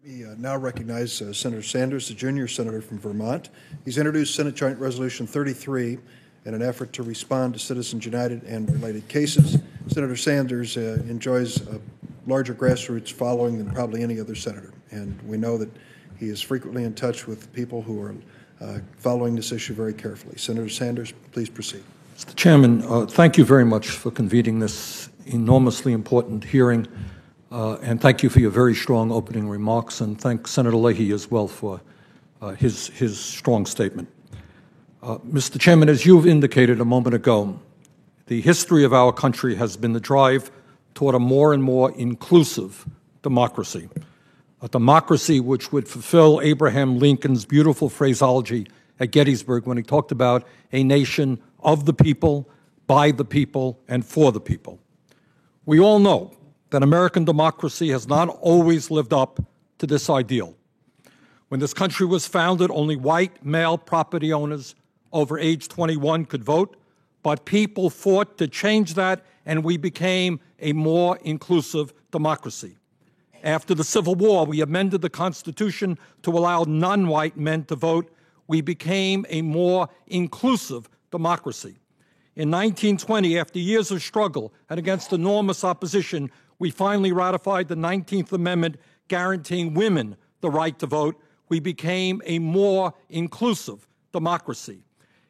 We now recognize Senator Sanders, the junior senator from Vermont. He's introduced Senate Joint Resolution 33 in an effort to respond to Citizens United and related cases. Senator Sanders enjoys a larger grassroots following than probably any other senator, and we know that he is frequently in touch with people who are following this issue very carefully. Senator Sanders, please proceed. Mr. Chairman, thank you very much for convening this enormously important hearing. And thank you for your very strong opening remarks, and thank Senator Leahy as well for his strong statement. Mr. Chairman, as you've indicated a moment ago, the history of our country has been the drive toward a more and more inclusive democracy, a democracy which would fulfill Abraham Lincoln's beautiful phraseology at Gettysburg when he talked about a nation of the people, by the people, and for the people. We all know that American democracy has not always lived up to this ideal. When this country was founded, only white male property owners over age 21 could vote, but people fought to change that, and we became a more inclusive democracy. After the Civil War, we amended the Constitution to allow non-white men to vote. We became a more inclusive democracy. In 1920, after years of struggle and against enormous opposition, we finally ratified the 19th Amendment guaranteeing women the right to vote. We became a more inclusive democracy.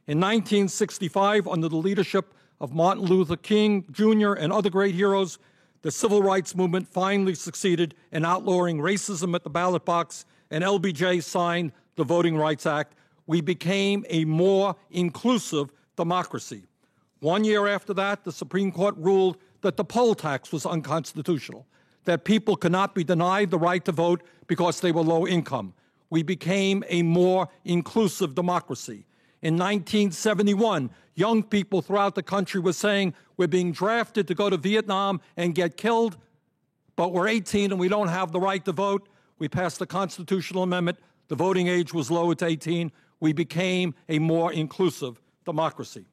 In 1965, under the leadership of Martin Luther King Jr. and other great heroes, the civil rights movement finally succeeded in outlawing racism at the ballot box, and LBJ signed the Voting Rights Act. We became a more inclusive democracy. 1 year after that, the Supreme Court ruled that the poll tax was unconstitutional, that people could not be denied the right to vote because they were low income. We became a more inclusive democracy. In 1971, young people throughout the country were saying, we're being drafted to go to Vietnam and get killed, but we're 18 and we don't have the right to vote. We passed the constitutional amendment. The voting age was lowered to 18. We became a more inclusive democracy.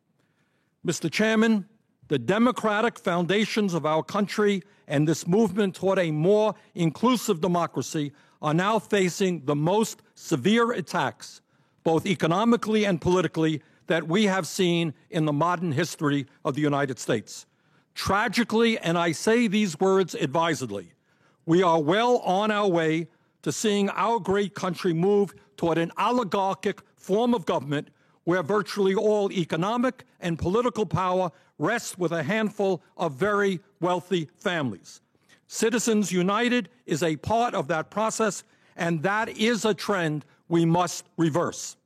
Mr. Chairman, the democratic foundations of our country and this movement toward a more inclusive democracy are now facing the most severe attacks, both economically and politically, that we have seen in the modern history of the United States. Tragically, and I say these words advisedly, we are well on our way to seeing our great country move toward an oligarchic form of government where virtually all economic and political power rests with a handful of very wealthy families. Citizens United is a part of that process, and that is a trend we must reverse.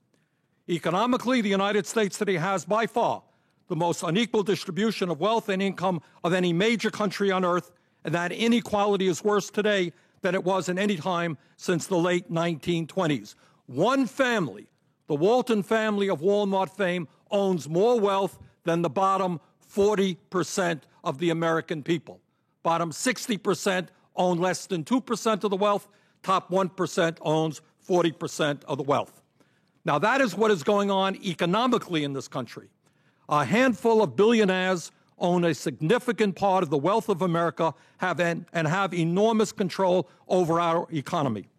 Economically, the United States today has by far the most unequal distribution of wealth and income of any major country on earth, and that inequality is worse today than it was in any time since the late 1920s. One family, the Walton family of Walmart fame, owns more wealth than the bottom 40% of the American people. Bottom 60% own less than 2% of the wealth. Top 1% owns 40% of the wealth. Now, that is what is going on economically in this country. A handful of billionaires own a significant part of the wealth of America and have enormous control over our economy.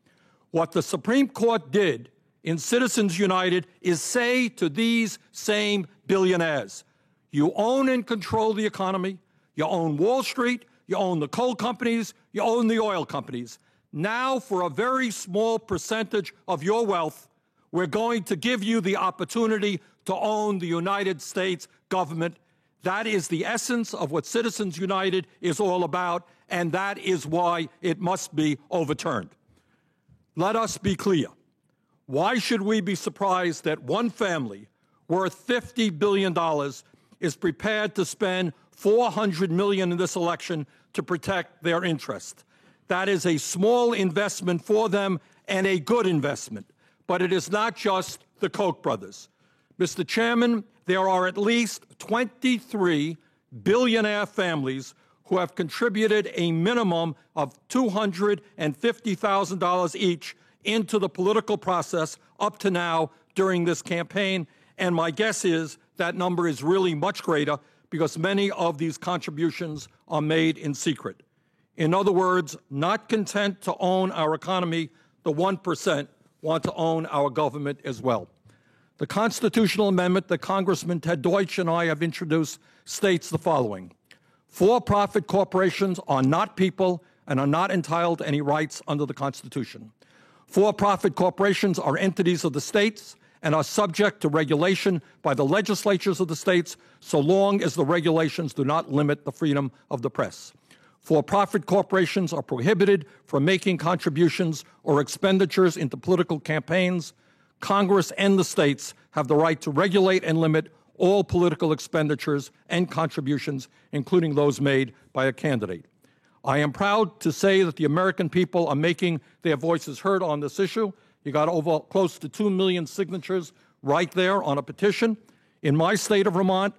What the Supreme Court did in Citizens United is say to these same billionaires, you own and control the economy, you own Wall Street, you own the coal companies, you own the oil companies. Now, for a very small percentage of your wealth, we're going to give you the opportunity to own the United States government. That is the essence of what Citizens United is all about, and that is why it must be overturned. Let us be clear. Why should we be surprised that one family worth $50 billion is prepared to spend $400 million in this election to protect their interest? That is a small investment for them and a good investment. But it is not just the Koch brothers. Mr. Chairman, there are at least 23 billionaire families who have contributed a minimum of $250,000 each into the political process up to now during this campaign. And my guess is that number is really much greater because many of these contributions are made in secret. In other words, not content to own our economy, the 1% want to own our government as well. The constitutional amendment that Congressman Ted Deutsch and I have introduced states the following. For-profit corporations are not people and are not entitled to any rights under the Constitution. For-profit corporations are entities of the states and are subject to regulation by the legislatures of the states so long as the regulations do not limit the freedom of the press. For-profit corporations are prohibited from making contributions or expenditures into political campaigns. Congress and the states have the right to regulate and limit all political expenditures and contributions, including those made by a candidate. I am proud to say that the American people are making their voices heard on this issue. You got over close to 2 million signatures right there on a petition. In my state of Vermont,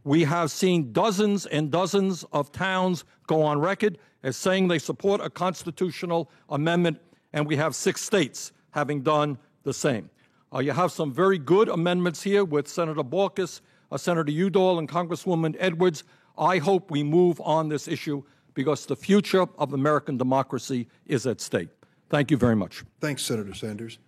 we have seen dozens and dozens of towns go on record as saying they support a constitutional amendment, and we have 6 states having done the same. You have some very good amendments here with Senator Baucus, Senator Udall, and Congresswoman Edwards. I hope we move on this issue because the future of American democracy is at stake. Thank you very much. Thanks, Senator Sanders.